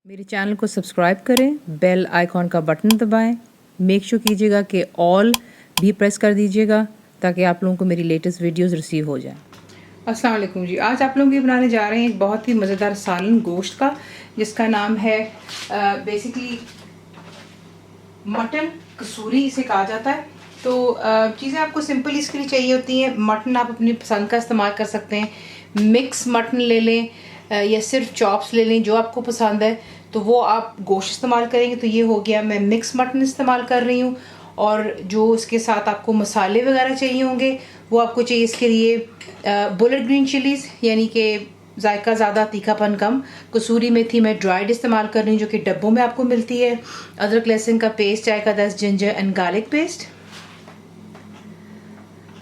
मेरे चैनल को सब्सक्राइब करें, बेल आइकॉन का बटन दबाएं, मेक श्योर कीजिएगा कि ऑल भी प्रेस कर दीजिएगा ताकि आप लोगों को मेरी लेटेस्ट वीडियोस रिसीव हो जाएं। अस्सलाम वालेकुम जी, आज आप लोग ये बनाने जा रहे हैं एक बहुत ही मज़ेदार सालन गोश्त का, जिसका नाम है बेसिकली मटन कसूरी इसे कहा जाता है। तो चीज़ें आपको सिंपल इसके लिए चाहिए होती हैं। मटन आप अपनी पसंद का इस्तेमाल कर सकते हैं, मिक्स मटन ले लें या सिर्फ चॉप्स ले लें, जो आपको पसंद है। तो वो आप गोश्त इस्तेमाल करेंगे। तो ये हो गया, मैं मिक्स मटन इस्तेमाल कर रही हूँ। और जो इसके साथ आपको मसाले वगैरह चाहिए होंगे वो आपको चाहिए इसके लिए बुलेट ग्रीन चिलीज़, यानी कि जायका ज़्यादा तीखापन कम। कसूरी मेथी मैं ड्राइड इस्तेमाल कर रही हूँ जो कि डब्बों में आपको मिलती है। अदरक लहसुन का पेस्ट, चाय का 10 जिंजर एंड गार्लिक पेस्ट।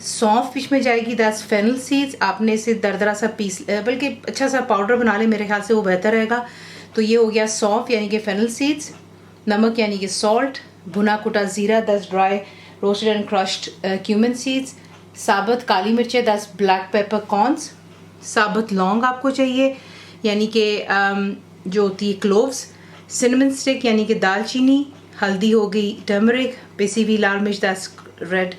सौंफ बीच में जाएगी, 10 फेनल सीड्स। आपने इसे दरदरा सा पीस, बल्कि अच्छा सा पाउडर बना ले, मेरे ख्याल से वो बेहतर रहेगा। तो ये हो गया सौंफ यानी कि फेनल सीड्स। नमक यानी कि सॉल्ट। भुना कुटा ज़ीरा, 10 dry roasted and crushed cumin seeds. साबुत काली मिर्चें, 10 ब्लैक पेपर कॉर्न्स। साबुत लौंग आपको चाहिए यानी कि जो होती है क्लोव्स। सिनेमन स्टिक यानी कि दालचीनी। हल्दी हो गई, टर्मरिक, पिसी हुई लाल मिर्च, 10 रेड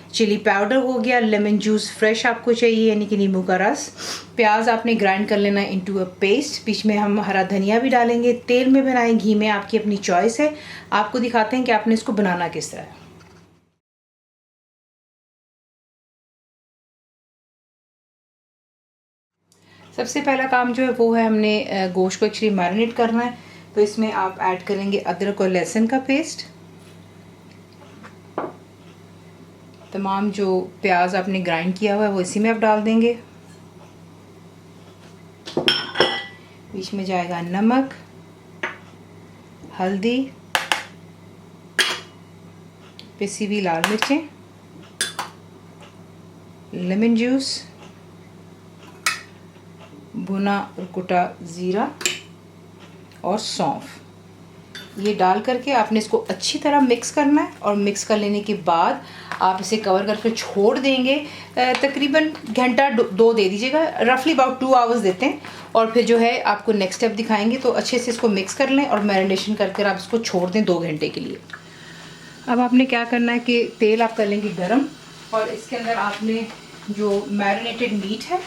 चिली पाउडर हो गया। लेमन जूस फ्रेश आपको चाहिए यानी कि नींबू का रस। प्याज आपने ग्राइंड कर लेना इनटू अ पेस्ट। बीच में हम हरा धनिया भी डालेंगे। तेल में बनाएं, घी में, आपकी अपनी चॉइस है। आपको दिखाते हैं कि आपने इसको बनाना किस तरह है। सबसे पहला काम जो है वो है, हमने गोश्त को एक्चुअली मैरिनेट करना है। तो इसमें आप ऐड करेंगे अदरक और लहसुन का पेस्ट। तमाम जो प्याज आपने ग्राइंड किया हुआ है वो इसी में आप डाल देंगे। बीच में जाएगा नमक, हल्दी, पिसी हुई लाल मिर्चें, लेमन जूस, भुना और कुटा ज़ीरा और सौंफ। ये डाल करके आपने इसको अच्छी तरह मिक्स करना है। और मिक्स कर लेने के बाद आप इसे कवर करके छोड़ देंगे। तकरीबन घंटा दो दे दीजिएगा, रफली अबाउट 2 आवर्स देते हैं। और फिर जो है आपको नेक्स्ट स्टेप दिखाएंगे। तो अच्छे से इसको मिक्स कर लें और मैरिनेशन करके आप इसको छोड़ दें 2 घंटे के लिए। अब आपने क्या करना है कि तेल आप कर लेंगे गरम, और इसके अंदर आपने जो मैरिनेटेड मीट है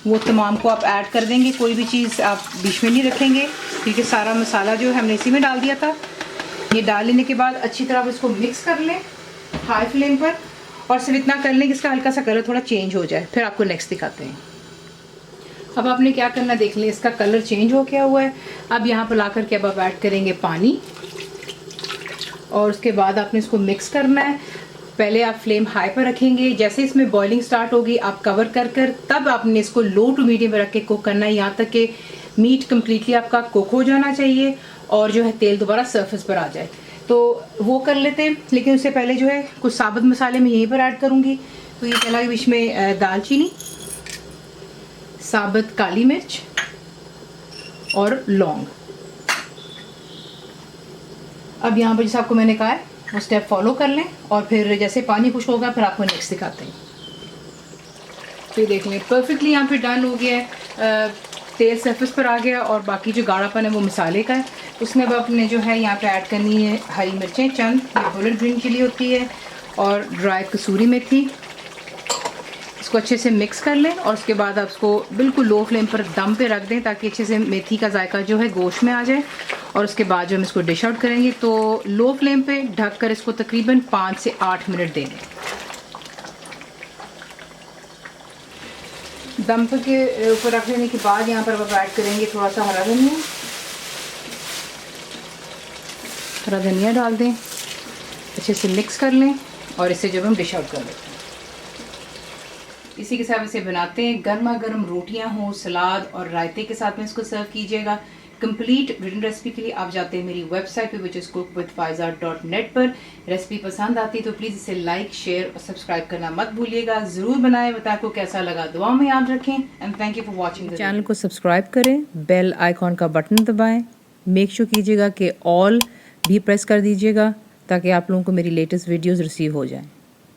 वो तमाम को आप ऐड कर देंगे। कोई भी चीज़ आप बीच में नहीं रखेंगे क्योंकि सारा मसाला जो है हमने इसी में डाल दिया था। ये डाल लेने के बाद अच्छी तरह इसको मिक्स कर लें हाई फ्लेम पर। और सिर्फ इतना कर लें कि इसका हल्का सा कलर थोड़ा चेंज हो जाए। फिर आपको नेक्स्ट दिखाते हैं। अब आपने क्या करना देख लें, इसका कलर चेंज हो गया हुआ है। अब यहाँ पर ला करके अब आप ऐड करेंगे पानी, और उसके बाद आपने इसको मिक्स करना है। पहले आप फ्लेम हाई पर रखेंगे। जैसे इसमें बॉइलिंग स्टार्ट होगी आप कवर कर तब आपने इसको लो टू मीडियम में रख के कुक करना है, यहाँ तक कि मीट कम्प्लीटली आपका कुक हो जाना चाहिए और जो है तेल दोबारा सरफेस पर आ जाए। तो वो कर लेते हैं, लेकिन उससे पहले जो है कुछ साबुत मसाले मैं यहीं पर ऐड करूँगी। तो ये चला बीच में दालचीनी, साबुत काली मिर्च और लौंग। अब यहाँ पर जैसे आपको मैंने कहा है वो स्टेप फॉलो कर लें, और फिर जैसे पानी खुश होगा फिर आपको नेक्स्ट दिखाते हैं। तो देख लें परफेक्टली यहाँ पे डन हो गया है। तेल सरफेस पर आ गया और बाकी जो गाढ़ापन है वो मसाले का है। उसमें अब आपने जो है यहाँ पे ऐड करनी है हरी मिर्चें चंद, ये बुलेट ग्रीन चिली होती है, और ड्राई कसूरी मेथी। इसको अच्छे से मिक्स कर लें और उसके बाद आप इसको बिल्कुल लो फ्लेम पर दम पे रख दें ताकि अच्छे से मेथी का जायका जो है गोश्त में आ जाए। और उसके बाद जो हम इसको डिश आउट करेंगे तो लो फ्लेम पे ढक कर इसको तकरीबन 5 से 8 मिनट दें। दम के ऊपर रख लेने के बाद यहाँ पर आप ऐड करेंगे थोड़ा सा हरा धनिया। हरा धनिया डाल दें, अच्छे से मिक्स कर लें और इसे जब हम डिश आउट कर लेते हैं। इसी के साथ इसे बनाते हैं। गर्मा गर्म रोटियां हो, सलाद और रायते के साथ में इसको सर्व कीजिएगा। कंप्लीट रिटन रेसिपी के लिए आप जाते हैं मेरी वेबसाइट पे विच इज़ cookWithFaiza.net पर। रेसिपी पसंद आती है तो प्लीज़ इसे लाइक, शेयर और सब्सक्राइब करना मत भूलिएगा। ज़रूर बनाएं, बताएं आपको कैसा लगा। दुआ में याद रखें and thank you for watching. Channel को सब्सक्राइब करें, बेल आइकॉन का बटन दबाएं, मेक श्योर कीजिएगा कि ऑल भी प्रेस कर दीजिएगा ताकि आप लोगों को मेरी लेटेस्ट वीडियोज़ रिसीव हो जाएँ।